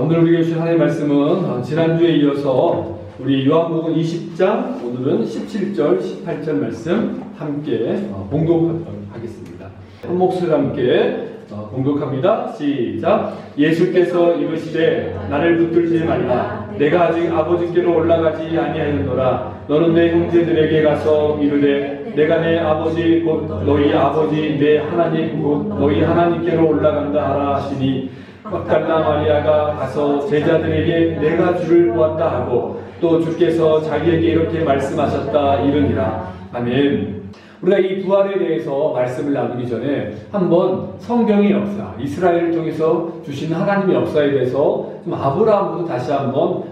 오늘 우리가 주신 하나님의 말씀은 지난주에 이어서 우리 요한복음 20장 오늘은 17절 18절 말씀 함께 봉독하도록 하겠습니다. 한 목소리 함께 봉독합니다. 시작. 예수께서 이르시되 나를 붙들지 말라. 내가 아직 아버지께로 올라가지 아니하였노라. 너는 내 형제들에게 가서 이르되 내가 내 아버지 곧 너희 아버지 내 하나님 곧 너희 하나님께로 올라간다 하라 하시니 막달라 마리아가 가서 제자들에게 내가 주를 보았다 하고 또 주께서 자기에게 이렇게 말씀하셨다 이르니라. 아멘. 우리가 이 부활에 대해서 말씀을 나누기 전에 한번 성경의 역사, 이스라엘을 통해서 주신 하나님의 역사에 대해서 좀 아브라함부터 다시 한번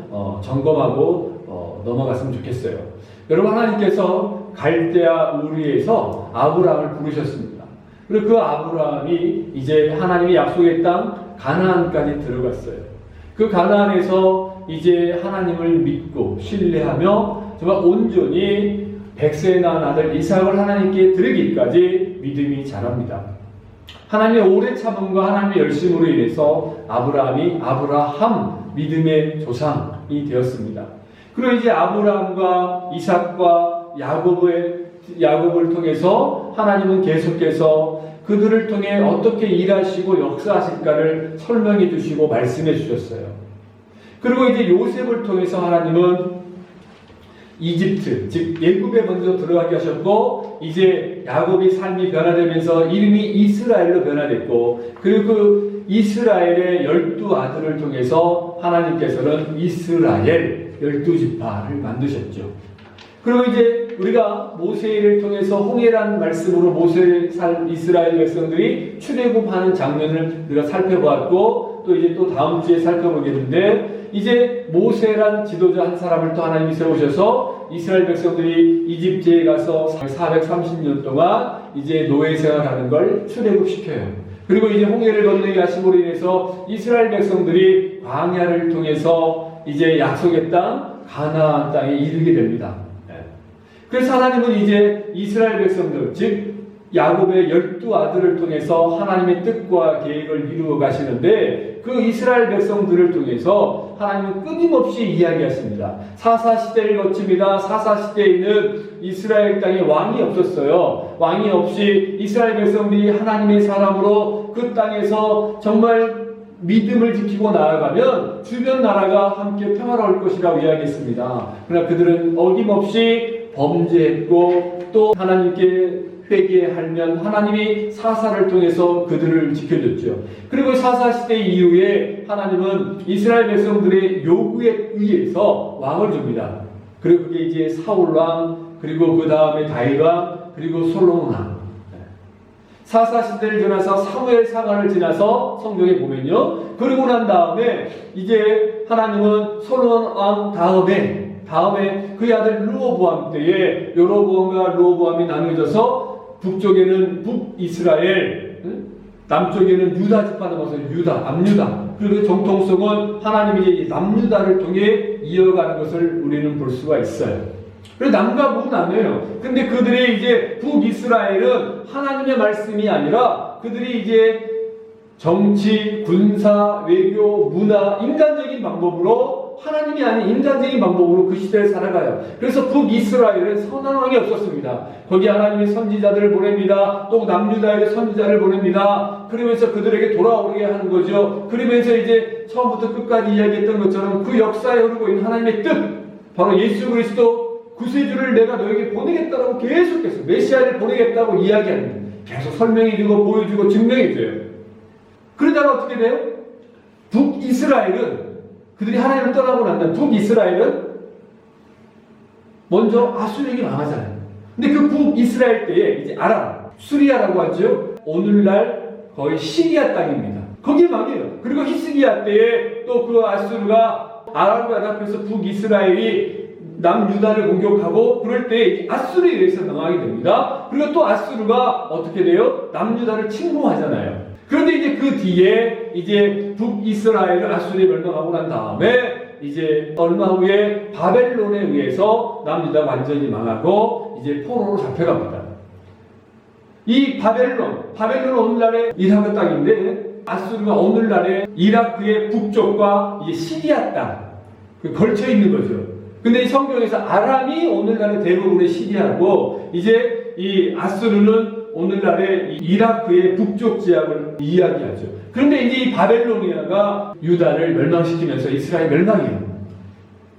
점검하고 넘어갔으면 좋겠어요. 여러분, 하나님께서 갈대아 우르에서 아브라함을 부르셨습니다. 그리고 그 아브라함이 이제 하나님이 약속의 땅 가나안까지 들어갔어요. 그 가나안에서 이제 하나님을 믿고 신뢰하며 정말 온전히 100세에 낳은 아들 이삭을 하나님께 드리기까지 믿음이 자랍니다. 하나님의 오래 참음과 하나님의 열심으로 인해서 아브라함이 아브라함 믿음의 조상이 되었습니다. 그리고 이제 아브라함과 이삭과 야곱을 통해서 하나님은 계속해서 그들을 통해 어떻게 일하시고 역사하실까를 설명해 주시고 말씀해 주셨어요. 그리고 이제 요셉을 통해서 하나님은 이집트, 즉 애굽에 먼저 들어가게 하셨고 이제 야곱이 삶이 변화되면서 이름이 이스라엘로 변화됐고 그리고 그 이스라엘의 12아들을 통해서 하나님께서는 이스라엘 12지파를 만드셨죠. 그리고 이제 우리가 모세를 통해서 홍해라는 말씀으로 이스라엘 백성들이 출애굽하는 장면을 우리가 살펴보았고 또 이제 또 다음 주에 살펴보겠는데 이제 모세란 지도자 한 사람을 또 하나님이 세우셔서 이스라엘 백성들이 이집트에 가서 430년 동안 이제 노예 생활하는 걸 출애굽시켜요. 그리고 이제 홍해를 건너게 하심으로 인해서 이스라엘 백성들이 광야를 통해서 이제 약속의 땅 가나안 땅에 이르게 됩니다. 그래서 하나님은 이제 이스라엘 백성들, 즉 야곱의 12아들을 통해서 하나님의 뜻과 계획을 이루어 가시는데 그 이스라엘 백성들을 통해서 하나님은 끊임없이 이야기하십니다. 사사시대를 거칩니다. 사사시대에는 이스라엘 땅에 왕이 없었어요. 왕이 없이 이스라엘 백성들이 하나님의 사람으로 그 땅에서 정말 믿음을 지키고 나아가면 주변 나라가 함께 평화로울 것이라고 이야기했습니다. 그러나 그들은 어김없이 범죄했고 또 하나님께 회개하면 하나님이 사사를 통해서 그들을 지켜줬죠. 그리고 사사시대 이후에 하나님은 이스라엘 백성들의 요구에 의해서 왕을 줍니다. 그리고 그게 이제 사울왕, 그리고 그 다음에 다윗왕, 그리고 솔로몬왕. 사사시대를 지나서 사무엘 사관을 지나서 성경에 보면요. 그러고 난 다음에 이제 하나님은 솔로몬왕 다음에 그 아들 르호보암 때에 여로보암과 르호보암이 나누어져서 북쪽에는 북이스라엘, 남쪽에는 유다 지파가 나와서 남유다. 그리고 정통성은 하나님이 이제 남유다를 통해 이어가는 것을 우리는 볼 수가 있어요. 그래서 남과 북은 나뉘어요. 근데 그들의 이제 북이스라엘은 하나님의 말씀이 아니라 그들이 이제 정치, 군사, 외교, 문화, 인간적인 방법으로 하나님이 아닌 인간적인 방법으로 그 시대를 살아가요. 그래서 북이스라엘은 선한 왕이 없었습니다. 거기 하나님의 선지자들을 보냅니다. 또 남유다의 선지자를 보냅니다. 그러면서 그들에게 돌아오게 하는 거죠. 그러면서 이제 처음부터 끝까지 이야기했던 것처럼 그 역사에 흐르고 있는 하나님의 뜻, 바로 예수 그리스도 구세주를 내가 너에게 보내겠다고 계속해서 메시아를 보내겠다고 이야기하는 거예요. 계속 설명해주고 보여주고 증명해줘요. 그러다가 어떻게 돼요? 북이스라엘은 그들이 하나님을 떠나고 난 다음 북이스라엘은 먼저 아수르에게 망하잖아요. 근데 그 북이스라엘 때에 이제 아람, 수리아라고 하죠. 오늘날 거의 시리아 땅입니다. 거기에 망해요. 그리고 히스기야 때에 또 그 아수르가 아람과 연합해서 북이스라엘이 남유다를 공격하고 그럴 때 아수르에 의해서 망하게 됩니다. 그리고 또 아수르가 어떻게 돼요? 남유다를 침공하잖아요. 그런데 이제 그 뒤에 이제 북이스라엘을 아수르에 멸망하고 난 다음에 이제 얼마 후에 바벨론에 의해서 남유다가 완전히 망하고 이제 포로로 잡혀갑니다. 이 바벨론 오늘날의 이스라엘 땅인데 아수르가 오늘날의 이라크의 북쪽과 이제 시리아 땅 걸쳐 있는 거죠. 근데 이 성경에서 아람이 오늘날의 대부분의 시리아고 이제 이 아수르는 오늘날의 이라크의 북쪽 지역을 이야기하죠. 그런데 이제 이 바벨로니아가 유다를 멸망시키면서 이스라엘 멸망이에요.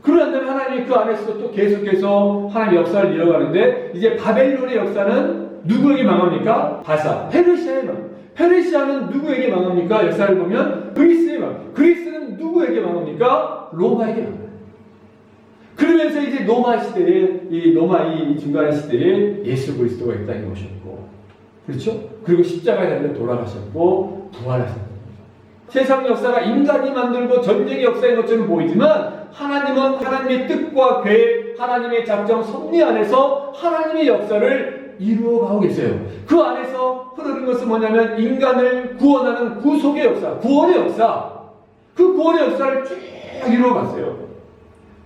그런다면 하나님이 그 안에서 또 계속해서 하나님의 역사를 이어가는데 이제 바벨론의 역사는 누구에게 망합니까? 바사, 페르시아의 망. 페르시아는 누구에게 망합니까? 역사를 보면 그리스의 망. 그리스는 누구에게 망합니까? 로마에게 망합니다. 그러면서 이제 로마 시대에 이 중간 시대에 예수 그리스도가 이 땅에 오셨고, 그렇죠? 그리고 십자가에 달려 돌아가셨고 부활하셨고. 세상 역사가 인간이 만들고 전쟁의 역사인 것처럼 보이지만 하나님은 하나님의 뜻과 계획, 하나님의 작정 섭리 안에서 하나님의 역사를 이루어가고 계세요. 그 안에서 흐르는 것은 뭐냐면 인간을 구원하는 구속의 역사, 구원의 역사. 그 구원의 역사를 쭉 이루어갔어요.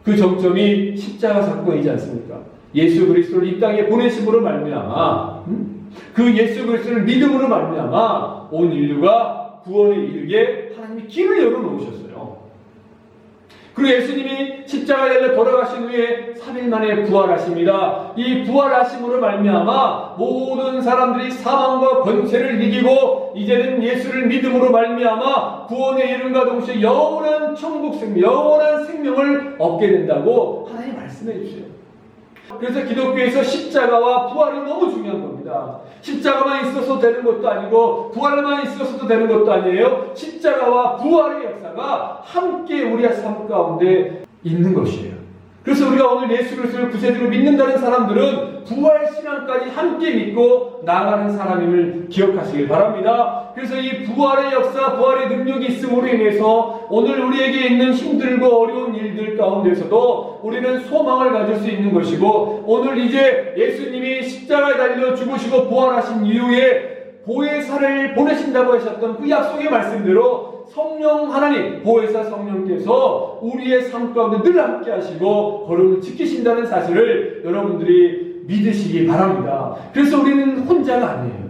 그 정점이 십자가 사건이지 않습니까? 예수 그리스도를 이 땅에 보내심으로 말미암아 그 예수 그리스도를 믿음으로 말미암아 온 인류가 구원에 이르게 하나님이 길을 열어놓으셨어요. 그리고 예수님이 십자가에 달려 돌아가신 후에 3일 만에 부활하십니다. 이 부활하심으로 말미암아 모든 사람들이 사망과 권세를 이기고 이제는 예수를 믿음으로 말미암아 구원에 이름과 동시에 영원한 천국 생명, 영원한 생명을 얻게 된다고 하나님 말씀해 주세요. 그래서 기독교에서 십자가와 부활이 너무 중요한 겁니다. 십자가만 있어서 되는 것도 아니고 부활만 있어서도 되는 것도 아니에요. 십자가와 부활의 역사가 함께 우리의 삶 가운데 있는 것이에요. 그래서 우리가 오늘 예수 그리스도를 구세주로 믿는다는 사람들은 부활 신앙까지 함께 믿고 나아가는 사람임을 기억하시길 바랍니다. 그래서 이 부활의 역사, 부활의 능력이 있음으로 인해서 오늘 우리에게 있는 힘들고 어려운 일들 가운데서도 우리는 소망을 가질 수 있는 것이고, 오늘 이제 예수님이 십자가에 달려 죽으시고 부활하신 이후에 보혜사를 보내신다고 하셨던 그 약속의 말씀대로 성령 하나님, 보혜사 성령께서 우리의 삶 가운데 늘 함께 하시고 거룩을 지키신다는 사실을 여러분들이 믿으시기 바랍니다. 그래서 우리는 혼자가 아니에요.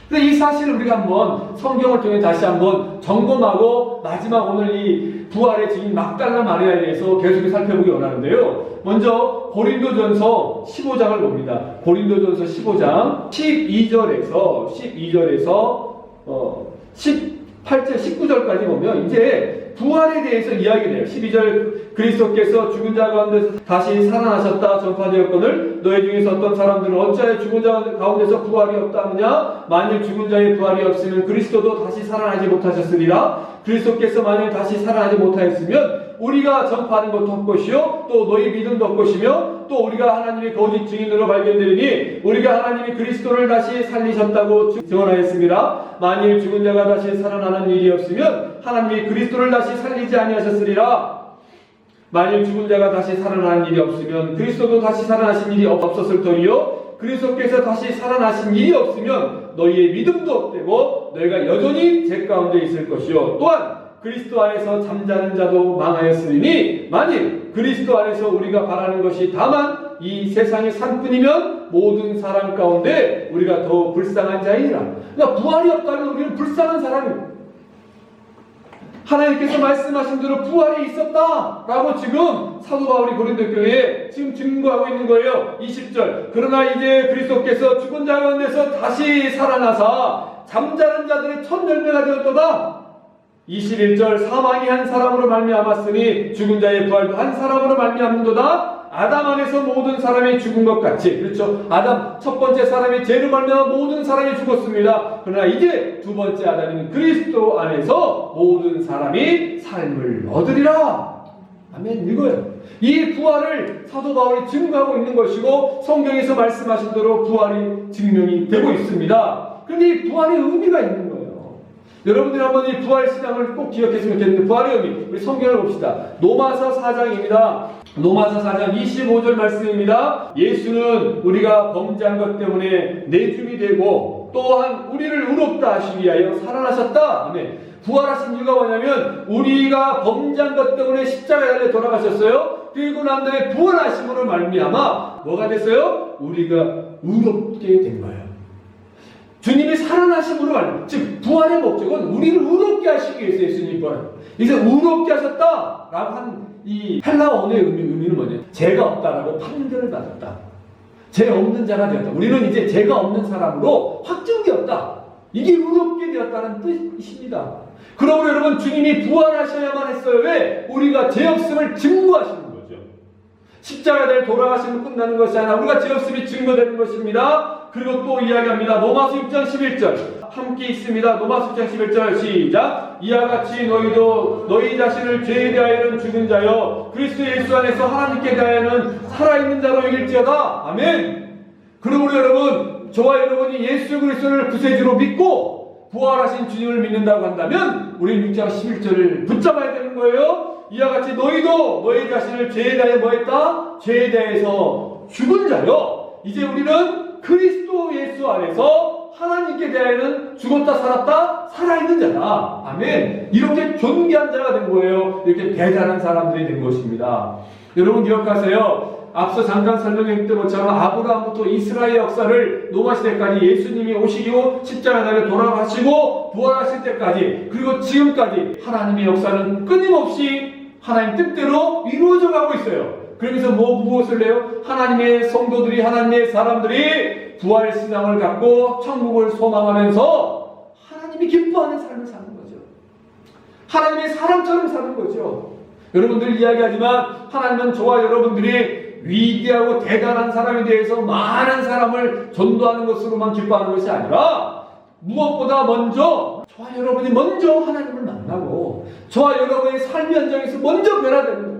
그래서 이 사실을 우리가 한번 성경을 통해 다시 한번 점검하고 마지막 오늘 이 부활의 증인 막달라 마리아에 대해서 계속 살펴보기 원하는데요. 먼저 고린도전서 15장을 봅니다. 고린도전서 15장 12절에서 18절, 19절까지 보면 이제 부활에 대해서 이야기를 해요. 12절 그리스도께서 죽은 자 가운데서 다시 살아나셨다 전파되었거늘 너희 중에서 어떤 사람들은 어찌하여 죽은 자 가운데서 부활이 없다 하느냐? 만일 죽은 자의 부활이 없으면 그리스도도 다시 살아나지 못하셨으리라. 그리스도께서 만일 다시 살아나지 못하였으면 우리가 전파하는 것도 헛것이요 또 너희 믿음도 헛것이며 또 우리가 하나님의 거짓 증인으로 발견되리니 우리가 하나님이 그리스도를 다시 살리셨다고 증언하였습니다. 만일 죽은 자가 다시 살아나는 일이 없으면 하나님이 그리스도를 다시 살리지 아니하셨으리라. 만일 죽은 자가 다시 살아나는 일이 없으면 그리스도도 다시 살아나신 일이 없었을 터이요 그리스도께서 다시 살아나신 일이 없으면 너희의 믿음도 없되고 너희가 여전히 죄 가운데 있을 것이요 또한 그리스도 안에서 잠자는 자도 망하였으니 만일 그리스도 안에서 우리가 바라는 것이 다만 이 세상의 삶뿐이면 모든 사람 가운데 우리가 더 불쌍한 자이니라. 그러니까 부활이 없다면 우리는 불쌍한 사람입니다. 하나님께서 말씀하신 대로 부활이 있었다라고 지금 사도 바울이 고린도 교회에 지금 증거하고 있는 거예요. 20절 그러나 이제 그리스도께서 죽은 자 가운데서 다시 살아나사 잠자는 자들의 첫 열매가 되었도다. 21절 사망이 한 사람으로 말미암았으니 죽은 자의 부활도 한 사람으로 말미암는도다. 아담 안에서 모든 사람이 죽은 것 같이, 그렇죠? 아담 첫 번째 사람이 죄로 말미암아 모든 사람이 죽었습니다. 그러나 이제 두 번째 아담인 그리스도 안에서 모든 사람이 삶을 얻으리라. 아멘. 이거예요. 이 부활을 사도 바울이 증거하고 있는 것이고 성경에서 말씀하신 대로 부활이 증명이 되고 있습니다. 그런데 이 부활의 의미가 있는 거예요. 여러분들이 한번 이 부활 신앙을 꼭 기억했으면 좋겠는데 부활의 의미, 우리 성경을 봅시다. 로마서 4장입니다. 로마서 4장 25절 말씀입니다. 예수는 우리가 범죄한 것 때문에 내줌이 되고 또한 우리를 의롭다 하시기 위하여 살아나셨다. 아멘. 부활하신 이유가 뭐냐면 우리가 범죄한 것 때문에 십자가에 달려 돌아가셨어요. 그리고 난 다음에 부활하심으로 말미암아 뭐가 됐어요? 우리가 의롭게 된 거예요. 주님이 살아나심으로 말합니다. 즉 부활의 목적은 우리를 의롭게 하시기 위해서 예수님이 부활합니다. 이제 의롭게 하셨다라고 한 이 헬라어의 의미는 뭐냐? 죄가 없다라고 판결을 받았다. 죄 없는 자가 되었다. 우리는 이제 죄가 없는 사람으로 확정되었다. 이게 의롭게 되었다는 뜻입니다. 그러므로 여러분 주님이 부활하셔야만 했어요. 왜? 우리가 죄 없음을 증거하시는 거죠. 십자가에 돌아가시면 끝나는 것이 아니라 우리가 죄 없음이 증거되는 것입니다. 그리고 또 이야기합니다. 로마서 6장 11절 함께 있습니다. 로마서 6장 11절 시작. 이와 같이 너희도 너희 자신을 죄에 대하여는 죽은 자여 그리스도 예수 안에서 하나님께 대하여는 살아있는 자로 여길지어다. 아멘. 그러므로 여러분 저와 여러분이 예수 그리스도를 구세주로 믿고 부활하신 주님을 믿는다고 한다면 우리는 6장 11절을 붙잡아야 되는 거예요. 이와 같이 너희도 너희 자신을 죄에 대하여 뭐했다? 죄에 대해서 죽은 자요. 이제 우리는 그리스도 예수 안에서 하나님께 대하여는 죽었다 살았다 살아있는 자다. 아멘. 이렇게 존귀한 자가 된 거예요. 이렇게 대단한 사람들이 된 것입니다. 여러분 기억하세요. 앞서 잠깐 설명했던 것처럼 아브라함부터 이스라엘 역사를 노마 시대까지 예수님이 오시고 십자가 달려 돌아가시고 부활하실 때까지 그리고 지금까지 하나님의 역사는 끊임없이 하나님 뜻대로 이루어져 가고 있어요. 그러면서 무엇을 해요? 하나님의 성도들이 하나님의 사람들이 부활 신앙을 갖고 천국을 소망하면서 하나님이 기뻐하는 삶을 사는 거죠. 하나님의 사람처럼 사는 거죠. 여러분들 이야기하지만 하나님은 저와 여러분들이 위대하고 대단한 사람에 대해서 많은 사람을 전도하는 것으로만 기뻐하는 것이 아니라 무엇보다 먼저 저와 여러분이 먼저 하나님을 만나고 저와 여러분의 삶의 현장에서 먼저 변화되는 거예요.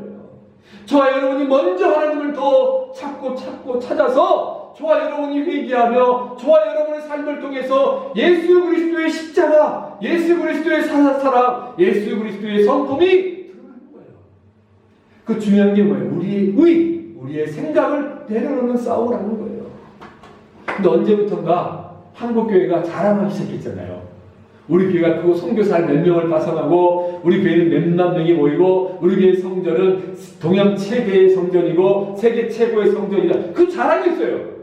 저와 여러분이 먼저 하나님을 더 찾고 찾아서 저와 여러분이 회개하며 저와 여러분의 삶을 통해서 예수 그리스도의 십자가, 예수 그리스도의 사랑, 예수 그리스도의 성품이 드러나는 거예요. 그 중요한 게 뭐예요? 우리의 생각을 내려놓는 싸우라는 거예요. 근데 언제부턴가 한국교회가 자랑하기 시작했잖아요. 우리 교회가 크고 선교사를 몇 명을 파송하고 우리 교회는 몇만 명이 모이고 우리 교회 성전은 동양 최대의 성전이고 세계 최고의 성전이다. 그 자랑이 있어요.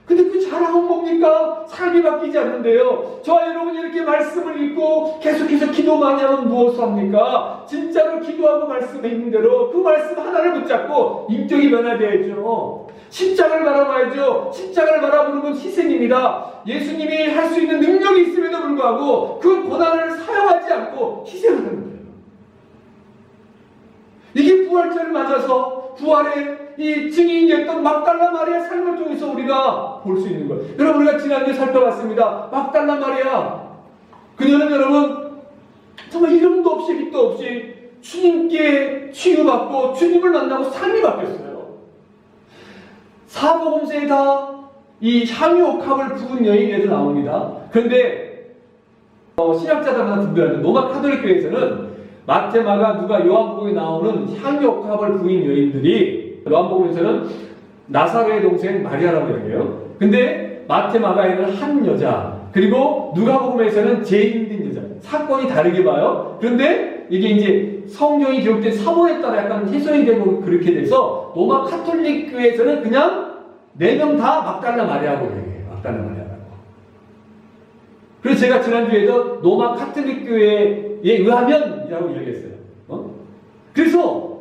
근데 그 자랑은 뭡니까? 삶이 바뀌지 않는데요. 저와 여러분이 이렇게 말씀을 읽고 계속해서 기도 많이 하면 무엇을 합니까? 진짜로 기도하고 말씀에 있는 대로 그 말씀 하나를 붙잡고 인격이 변화되어야죠. 십자가를 바라봐야죠. 십자가를 바라보는 건 희생입니다. 예수님이 할 수 있는 능력이 있음에도 불구하고 그 고난을 사용하지 않고 희생하는 거예요. 이게 부활절을 맞아서 부활의 이 증인이었던 막달라 마리아 삶을 통해서 우리가 볼 수 있는 거예요. 여러분 우리가 지난주에 살펴봤습니다. 막달라 마리아 그녀는 여러분 정말 이름도 없이 빛도 없이 주님께 치유받고 주님을 만나고 삶이 바뀌었어요. 사복음서에 다 이 향유옥합을 부은 여인에서 나옵니다. 그런데 신학자들마다 분별하는 로마 카톨릭 교회에서는 마태, 마가, 누가, 요한복음에 나오는 향유옥합을 부인 여인들이 요한복음에서는 나사로의 동생 마리아라고 얘기해요. 근데 마태, 마가에는 한 여자, 그리고 누가복음에서는 죄인된 여자. 사건이 다르게 봐요. 그런데 이게 이제 성경이 기록된 사본에 따라 약간 해석이 되고 그렇게 돼서 로마 카톨릭 교회에서는 그냥 4명 다 막달라 마리아라고 얘기해요. 막달라 마리아라고. 그래서 제가 지난주에도 로마 카톨릭 교회에 의하면이라고 이야기했어요. 그래서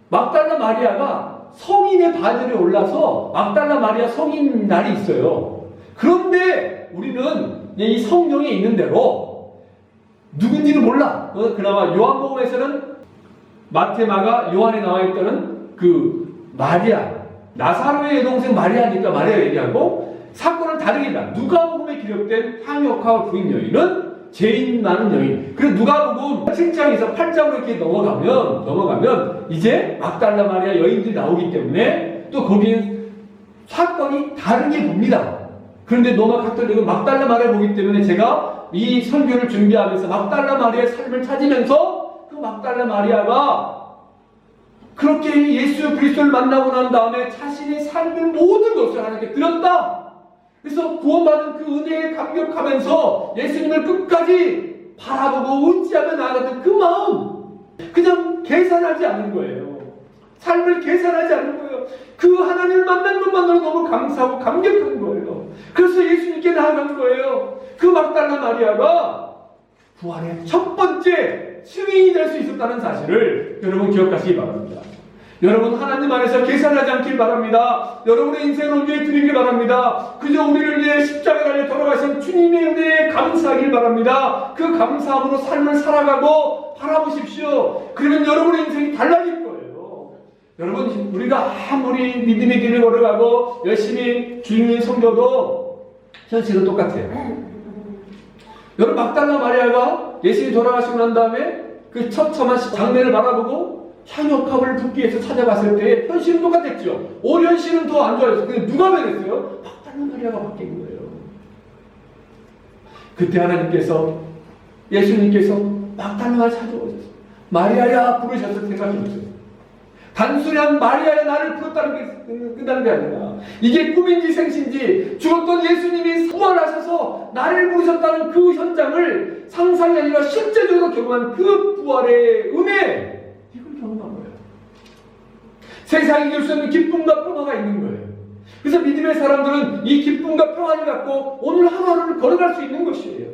막달라 마리아가 성인의 반열에 올라서 막달라 마리아 성인 날이 있어요. 그런데 우리는 이 성경에 있는 대로 누군지는 몰라. 그나마 요한복음에서는 마태, 마가, 요한에 나와 있다는 그 마리아, 나사로의 여동생 마리아니까 마리아 얘기하고 사건은 다르게 봐. 누가복음에 기록된 향유옥합을 부인 여인은 죄인 많은 여인. 그리고 누가복음 7장에서 8장으로 이렇게 넘어가면 이제 막달라 마리아 여인들이 나오기 때문에 또 거기는 사건이 다르게 봅니다. 그런데 로마 카톨릭은 막달라 마리아를 보기 때문에 제가 이 설교를 준비하면서 막달라 마리아의 삶을 찾으면서 그 막달라 마리아가 그렇게 예수 그리스도를 만나고 난 다음에 자신의 삶의 모든 것을 하나님께 드렸다. 그래서 구원받은 그 은혜에 감격하면서 예수님을 끝까지 바라보고 의지하며 나아갔던 그 마음, 그냥 계산하지 않는 거예요. 삶을 계산하지 않는 거예요. 그 하나님을 예수님을 만난 것만으로 너무 감사하고 감격한 거예요. 그래서 예수님께 나아간 거예요. 그 막달라 마리아가 부활의 첫 번째 증인이 될 수 있었다는 사실을 여러분 기억하시기 바랍니다. 여러분 하나님 안에서 계산하지 않길 바랍니다. 여러분의 인생을 온전히 드리길 바랍니다. 그저 우리를 위해 십자가에 달려 돌아가신 주님의 은혜에 감사하길 바랍니다. 그 감사함으로 삶을 살아가고 바라보십시오. 그러면 여러분의 인생이 달라질 거예요. 여러분 우리가 아무리 믿음의 길을 걸어가고 열심히 주님을 섬겨도 현실은 똑같아요. 여러분 막달라 마리아가 예수님이 돌아가시고 난 다음에 그 처참한 장면을 바라보고 향유값을 붓기 위해서 찾아갔을 때 현실은 똑같았죠. 오히려 현실은 더 안 좋아졌어요. 근데 누가 변했어요? 막달라 마리아가 바뀐 거예요. 그때 하나님께서 예수님께서 막달라를 찾아오셨어요. 마리아야 부르셔서 생각해보세요. 단순한 마리아야 나를 불렀다는 게 끝나는 게 아니라 이게 꿈인지 생신지 죽었던 예수님이 부활하셔서 나를 부르셨다는 그 현장을 상상이 아니라 실제적으로 경험한 그 부활의 은혜, 이걸 경험한 거예요. 세상이 줄 수 없는 기쁨과 평화가 있는 거예요. 그래서 믿음의 사람들은 이 기쁨과 평화를 갖고 오늘 하루하루를 걸어갈 수 있는 것이에요.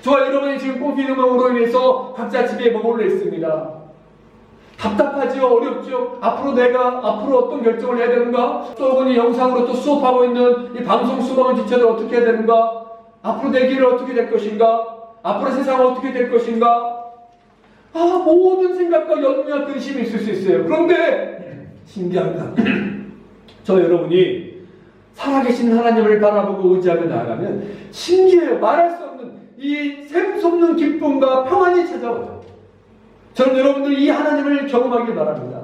저와 여러분이 지금 코비드 음악으로 인해서 각자 집에 머물러 있습니다. 답답하지요? 어렵죠? 앞으로 어떤 결정을 해야 되는가? 또 혹은 이 영상으로 또 수업하고 있는 이 방송 수강을 지쳐서 어떻게 해야 되는가? 앞으로 내 길은 어떻게 될 것인가? 앞으로 세상은 어떻게 될 것인가? 모든 생각과 염려와 근심이 있을 수 있어요. 그런데 신기합니다. 저 여러분이 살아계신 하나님을 바라보고 의지하며 나아가면 신기해요. 말할 수 없는 이 샘솟는 기쁨과 평안이 찾아와요. 저는 여러분들 이 하나님을 경험하길 바랍니다.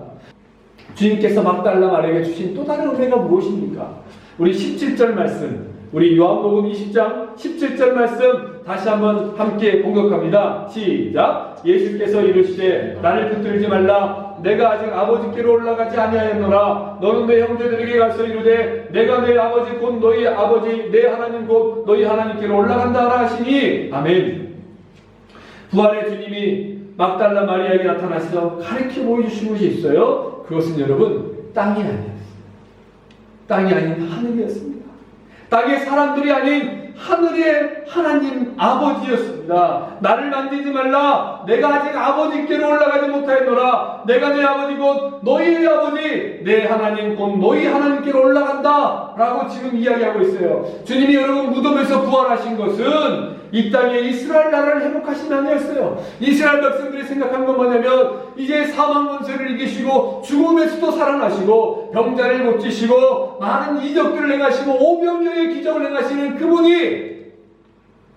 주님께서 막달라 마리아에게 주신 또 다른 은혜가 무엇입니까? 우리 17절 말씀, 우리 요한복음 20장 17절 말씀 다시 한번 함께 공격합니다. 시작. 예수께서 이르시되 나를 붙들지 말라. 내가 아직 아버지께로 올라가지 아니하였노라. 너는 내 형제들에게 가서 이르되 내가 내 아버지 곧 너희 아버지 내 하나님 곧 너희 하나님께로 올라간다 하라 하시니 아멘. 부활의 주님이 막달라 마리아에게 나타나서 가르쳐 보여주신 것이 있어요. 그것은 여러분 땅이 아니었어요. 땅이 아닌 하늘이었습니다. 땅의 사람들이 아닌 하늘의 하나님 아버지였습니다. 나를 만지지 말라. 내가 아직 아버지께로 올라가지 못하였노라. 내가 내 아버지 곧 너희의 아버지 내 하나님 곧 너희 하나님께로 올라간다 라고 지금 이야기하고 있어요. 주님이 여러분 무덤에서 부활하신 것은 이 땅에 이스라엘 나라를 회복하신 아니었어요. 이스라엘 백성들이 생각한 건 뭐냐면 이제 사망 권세를 이기시고 죽음에서도 살아나시고 병자를 고치시고 많은 이적들을 행하시고 오병이어의 기적을 행하시는 그분이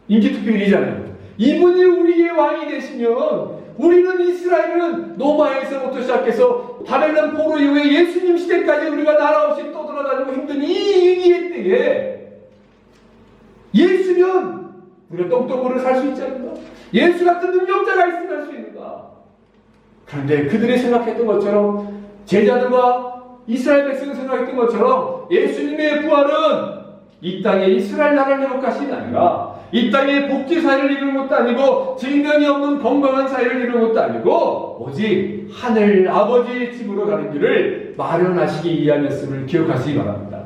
인기투표일이잖아요. 이분이 우리의 왕이 되시면 우리는 이스라엘은 노마에서부터 시작해서 바벨론 포로 이후에 예수님 시대까지 우리가 나라 없이 떠돌아다니고 힘든 이 위기의 때에 예수면 우리가 똥똥으로 살 수 있지 않는가? 예수 같은 능력자가 있으면 할 수 있는가? 그런데 그들이 생각했던 것처럼 제자들과 이스라엘 백성이 생각했던 것처럼 예수님의 부활은 이 땅에 이스라엘 나라를 회복하신 게 아니라 이 땅에 복지 사회를 이루는 것도 아니고 질병이 없는 건강한 사회를 이루는 것도 아니고 오직 하늘 아버지의 집으로 가는 길을 마련하시기 위함이었음을 기억하시기 바랍니다.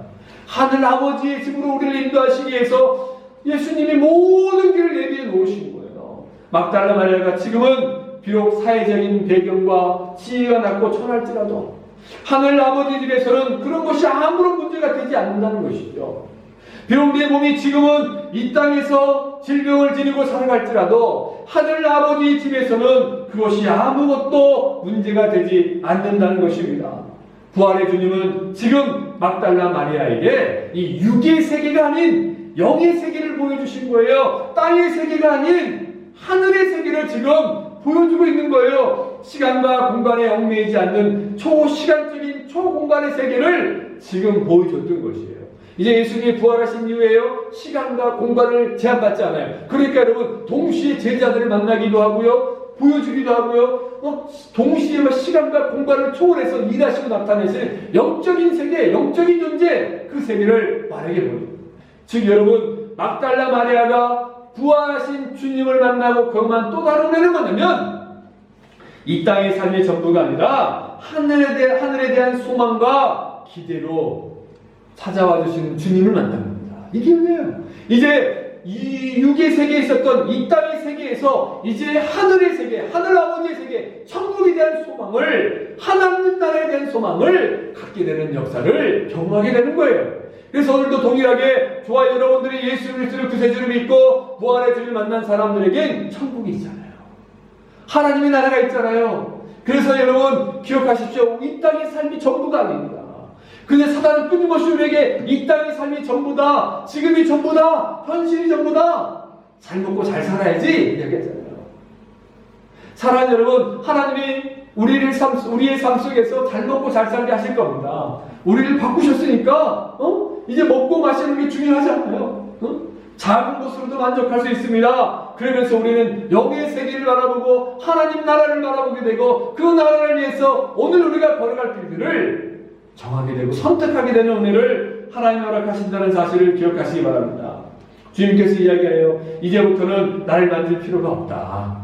하늘 아버지의 집으로 우리를 인도하시기 위해서 예수님이 모든 길을 내비해 놓으신 거예요. 막달라 마리아가 지금은 비록 사회적인 배경과 지위가 낮고 천할지라도 하늘 아버지 집에서는 그런 것이 아무런 문제가 되지 않는다는 것이죠. 비록 내 몸이 지금은 이 땅에서 질병을 지니고 살아갈지라도 하늘 아버지 집에서는 그것이 아무것도 문제가 되지 않는다는 것입니다. 부활의 주님은 지금 막달라 마리아에게 이 육의 세계가 아닌 영의 세계를 보여주신 거예요. 땅의 세계가 아닌 하늘의 세계를 지금 보여주고 있는 거예요. 시간과 공간에 얽매이지 않는 초시간적인 초공간의 세계를 지금 보여줬던 것이에요. 이제 예수님이 부활하신 이후에요, 시간과 공간을 제한받지 않아요. 그러니까 여러분 동시에 제자들을 만나기도 하고요, 보여주기도 하고요, 동시에 시간과 공간을 초월해서 일하시고 나타내신 영적인 세계, 영적인 존재, 그 세계를 말하게 보여요. 즉 여러분 막달라 마리아가 부활하신 주님을 만나고 경험한 또 다른 은혜는 뭐냐면 이 땅의 삶의 전부가 아니라 하늘에 대한 소망과 기대로 찾아와 주신 주님을 만납니다. 이게 은혜예요. 이제 이 육의 세계에 있었던 이 땅의 세계에서 이제 하늘의 세계, 하늘 아버지의 세계, 천국에 대한 소망을, 하나님 나라에 대한 소망을 갖게 되는 역사를 경험하게 되는 거예요. 그래서 오늘도 동일하게 저와 여러분들이 예수 그리스도를 구세주로 믿고 부활의 주를 만난 사람들에겐 천국이 있잖아요. 하나님의 나라가 있잖아요. 그래서 여러분 기억하십시오. 이 땅의 삶이 전부가 아닙니다. 근데 사단은 끊임없이 우리에게 이 땅의 삶이 전부다, 지금이 전부다, 현실이 전부다, 잘 먹고 잘 살아야지 이야기하잖아요. 사랑하는 여러분, 하나님이 우리의 삶 속에서 잘 먹고 잘 살게 하실 겁니다. 우리를 바꾸셨으니까 이제 먹고 마시는 게 중요하지 않아요. 작은 것으로도 만족할 수 있습니다. 그러면서 우리는 영의 세계를 바라보고 하나님 나라를 바라보게 되고 그 나라를 위해서 오늘 우리가 걸어갈 길들을 정하게 되고 선택하게 되는 은혜를 하나님이 허락하신다는 사실을 기억하시기 바랍니다. 주님께서 이야기해요. 이제부터는 나를 만질 필요가 없다.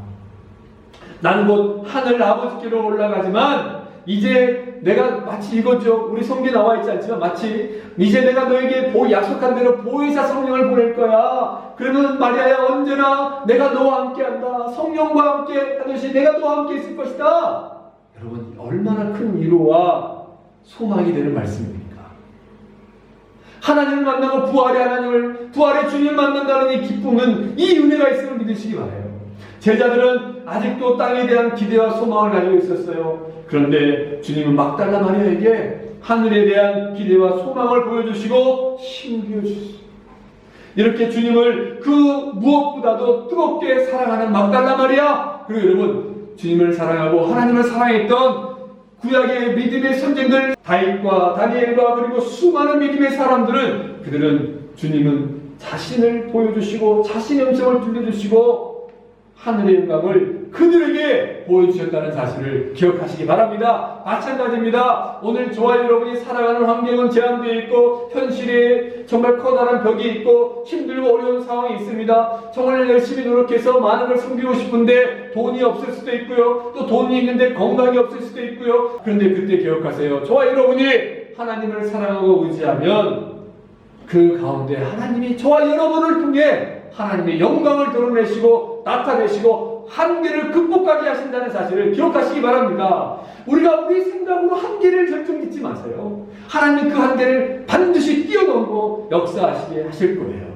나는 곧 하늘 아버지께로 올라가지만 이제 내가 마치 이거죠. 우리 성경에 나와 있지 않지만 마치 이제 내가 너에게 약속한 대로 보혜사 성령을 보낼 거야. 그러면 마리아야 언제나 내가 너와 함께한다. 성령과 함께 하듯이 내가 너와 함께 있을 것이다. 여러분 얼마나 큰 위로와 소망이 되는 말씀입니까? 하나님을 만나고 부활의 주님을 만난다는 이 기쁨은 이 은혜가 있음을 믿으시기 바라요. 제자들은 아직도 땅에 대한 기대와 소망을 가지고 있었어요. 그런데 주님은 막달라 마리아에게 하늘에 대한 기대와 소망을 보여주시고 힘을 주셨어요. 이렇게 주님을 그 무엇보다도 뜨겁게 사랑하는 막달라 마리아, 그리고 여러분 주님을 사랑하고 하나님을 사랑했던 구약의 믿음의 선생들 다윗과 다니엘과 그리고 수많은 믿음의 사람들은 그들은 주님은 자신을 보여주시고 자신의 음성을 들려주시고 하늘의 영광을 그들에게 보여주셨다는 사실을 기억하시기 바랍니다. 마찬가지입니다. 오늘 저와 여러분이 살아가는 환경은 제한되어 있고 현실에 정말 커다란 벽이 있고 힘들고 어려운 상황이 있습니다. 정말 열심히 노력해서 많은 걸 섬기고 싶은데 돈이 없을 수도 있고요. 또 돈이 있는데 건강이 없을 수도 있고요. 그런데 그때 기억하세요. 저와 여러분이 하나님을 사랑하고 의지하면 그 가운데 하나님이 저와 여러분을 통해 하나님의 영광을 드러내시고 나타내시고 한계를 극복하게 하신다는 사실을 기억하시기 바랍니다. 우리가 우리 생각으로 한계를 결정짓지 마세요. 하나님 그 한계를 반드시 뛰어넘고 역사하시게 하실 거예요.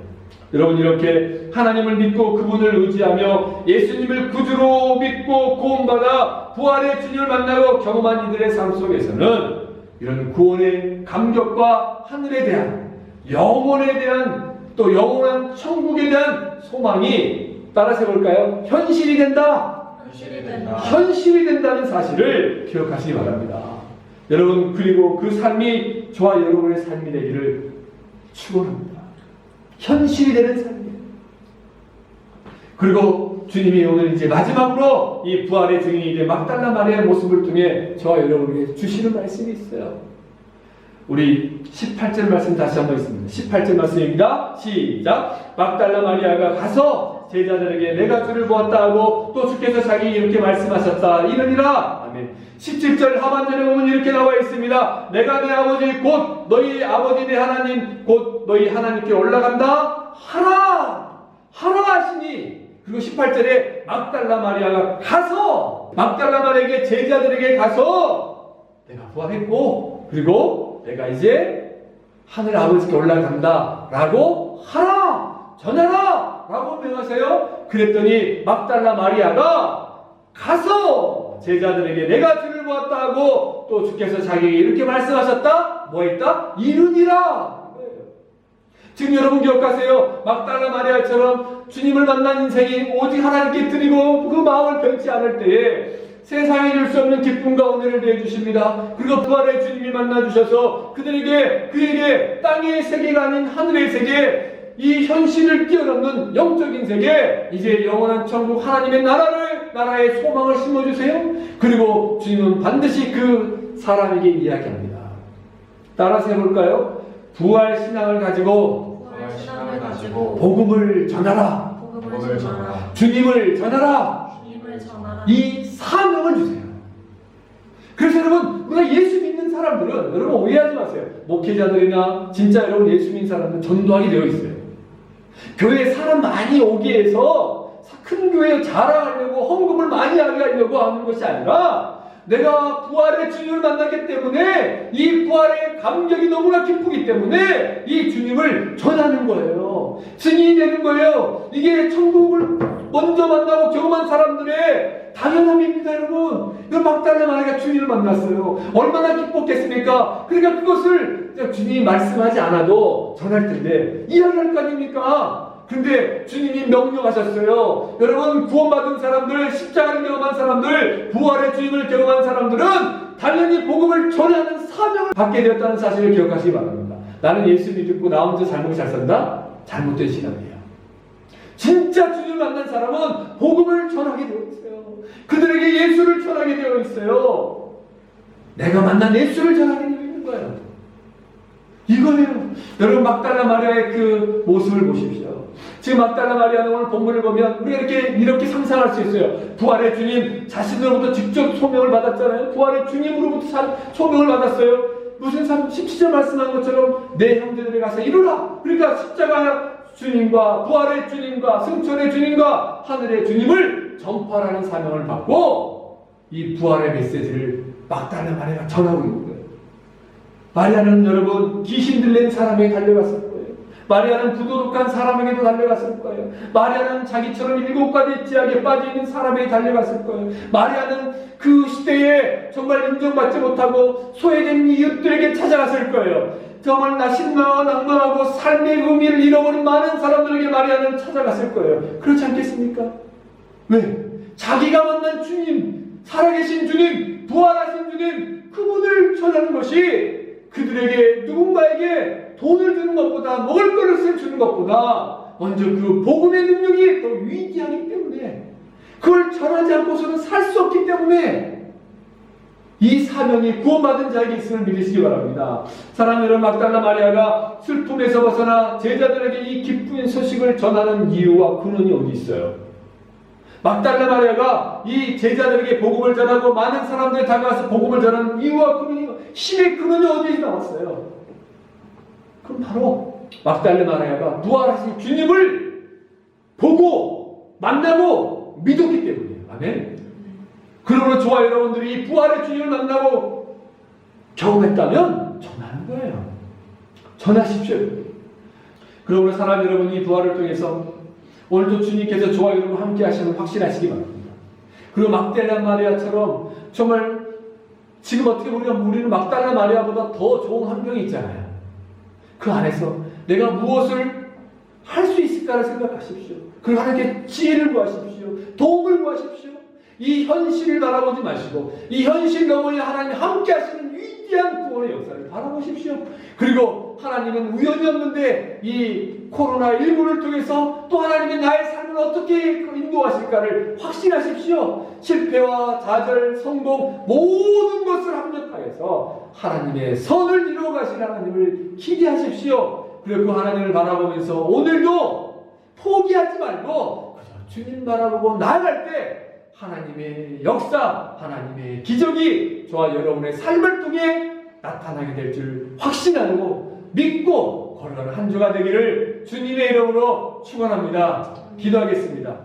여러분 이렇게 하나님을 믿고 그분을 의지하며 예수님을 구주로 믿고 구원받아 부활의 주님을 만나고 경험한 이들의 삶 속에서는 이런 구원의 감격과 하늘에 대한 영혼에 대한 또 영원한 천국에 대한 소망이 따라서 볼까요? 현실이 된다. 현실이 된다는 사실을 기억하시기 바랍니다. 여러분 그리고 그 삶이 저와 여러분의 삶이 되기를 축원합니다. 현실이 되는 삶이에요. 그리고 주님이 오늘 이제 마지막으로 이 부활의 증인이 된 막달라 마리아의 모습을 통해 저와 여러분에게 주시는 말씀이 있어요. 우리 18절 말씀 다시 한번 있습니다. 18절 말씀입니다. 시작. 막달라 마리아가 가서 제자들에게 내가 주를 보았다 하고 또 주께서 자기 이렇게 말씀하셨다 이러니라. 아멘. 17절 하반절에 보면 이렇게 나와 있습니다. 내가 내 아버지 곧 너희 아버지 내 하나님 곧 너희 하나님께 올라간다 하라 하시니. 그리고 18절에 막달라 마리아가 가서 막달라 마리아에게 제자들에게 가서 내가 부활했고 그리고 내가 이제 하늘 아버지께 올라간다 라고 하라 전하라 라고 명하세요. 그랬더니 막달라 마리아가 가서 제자들에게 내가 주를 보았다 하고 또 주께서 자기에게 이렇게 말씀하셨다. 뭐 했다? 이루니라. 지금 여러분 기억하세요. 막달라 마리아처럼 주님을 만난 인생이 오직 하나님께 드리고 그 마음을 변치 않을 때에 세상에 줄 수 없는 기쁨과 은혜를 내주십니다. 그리고 부활의 주님이 만나주셔서 그에게 땅의 세계가 아닌 하늘의 세계, 이 현실을 뛰어넘는 영적인 세계, 이제 영원한 천국 하나님의 나라의 소망을 심어주세요. 그리고 주님은 반드시 그 사람에게 이야기합니다. 따라서 해볼까요? 부활신앙을 가지고 복음을 전하라. 주님을 전하라. 이 사명을 주세요. 그래서 여러분 우리가 예수 믿는 사람들은 여러분 오해하지 마세요. 목회자들이나 진짜 여러분 예수 믿는 사람들은 전도하게 되어 있어요. 교회에 사람 많이 오게 해서 큰 교회 자랑하려고 헌금을 많이 하게 하려고 하는 것이 아니라 내가 부활의 주님을 만나기 때문에 이 부활의 감격이 너무나 기쁘기 때문에 이 주님을 전하는 거예요. 증인이 되는 거예요. 이게 천국을 먼저 만나고 경험한 사람들의 당연함입니다, 여러분. 막달라 마리아가 주님을 만났어요. 얼마나 기뻤겠습니까? 그러니까 그것을 주님이 말씀하지 않아도 전할 텐데 이야기할 거 아닙니까? 근데 주님이 명령하셨어요. 여러분, 구원받은 사람들, 십자가를 경험한 사람들, 부활의 주님을 경험한 사람들은 당연히 복음을 전하는 사명을 받게 되었다는 사실을 기억하시기 바랍니다. 나는 예수 믿고 나 혼자 삶을 잘 산다? 잘못된 시각이에요. 진짜 주님을 만난 사람은 복음을 전하게 되어 있어요. 그들에게 예수를 전하게 되어 있어요. 내가 만난 예수를 전하게 되어 있는 거예요. 이거예요. 여러분, 막달라 마리아의 그 모습을 보십시오. 지금 막달라 마리아는 오늘 본문을 보면 우리가 이렇게 상상할 수 있어요. 부활의 주님 자신으로부터 직접 소명을 받았잖아요. 부활의 주님으로부터 소명을 받았어요. 무슨 17절 말씀한 것처럼 내 형제들에 가서 이루라. 그러니까 십자가 주님과 부활의 주님과 승천의 주님과 하늘의 주님을 전파하는 사명을 받고 이 부활의 메시지를 막달라 마리아가 전하고 있는 거예요. 마리아는 여러분 귀신 들린 사람에게 달려갔을 거예요. 마리아는 부도덕한 사람에게도 달려갔을 거예요. 마리아는 자기처럼 7가지 찌약에 빠져있는 사람에게 달려갔을 거예요. 마리아는 그 시대에 정말 인정받지 못하고 소외된 이웃들에게 찾아갔을 거예요. 정말 낙심하고 삶의 의미를 잃어버린 많은 사람들에게 마리아는 찾아갔을 거예요. 그렇지 않겠습니까? 왜? 자기가 만난 주님, 살아계신 주님, 부활하신 주님, 그분을 전하는 것이 그들에게 누군가에게 돈을 주는 것보다 먹을 것을 주는 것보다 먼저 그 복음의 능력이 더 위대하기 때문에 그걸 전하지 않고서는 살 수 없기 때문에 이 사명이 구원받은 자에게 있음을 믿으시기 바랍니다. 사랑하는 여러분, 막달라 마리아가 슬픔에서 벗어나 제자들에게 이 기쁜 소식을 전하는 이유와 근원이 어디 있어요? 막달라 마리아가 이 제자들에게 복음을 전하고 많은 사람들이 다가와서 복음을 전하는 이유와 근원이, 힘의 근원이 어디에 나왔어요? 그럼 바로 막달라 마리아가 부활하신 주님을 보고 만나고 믿었기 때문이에요. 아멘. 그러므로 저와 여러분들이 이 부활의 주님을 만나고 경험했다면 전하는 거예요. 전하십시오. 그러므로 사랑하는 여러분이 부활을 통해서 오늘도 주님께서 저와 여러분 함께 하시는 확신하시기 바랍니다. 그리고 막달라 마리아처럼 정말 지금 어떻게 보면 우리는 막달라 마리아보다 더 좋은 환경이 있잖아요. 그 안에서 내가 무엇을 할 수 있을까를 생각하십시오. 그리고 하나님께 지혜를 구하십시오. 도움을 구하십시오. 이 현실을 바라보지 마시고 이 현실 너머에 하나님이 함께 하시는 위대한 구원의 역사를 바라보십시오. 그리고 하나님은 우연이 없는데 이 코로나19를 통해서 또 하나님의 나의 삶을 어떻게 인도하실까를 확신하십시오. 실패와 좌절, 성공 모든 것을 합력하여서 하나님의 선을 이루어 가실 하나님을 기대하십시오. 그리고 그 하나님을 바라보면서 오늘도 포기하지 말고 주님 바라보고 나아갈 때 하나님의 역사, 하나님의 기적이 저와 여러분의 삶을 통해 나타나게 될 줄 확신하고 믿고 걸어가는 한 주가 되기를 주님의 이름으로 축원합니다. 기도하겠습니다.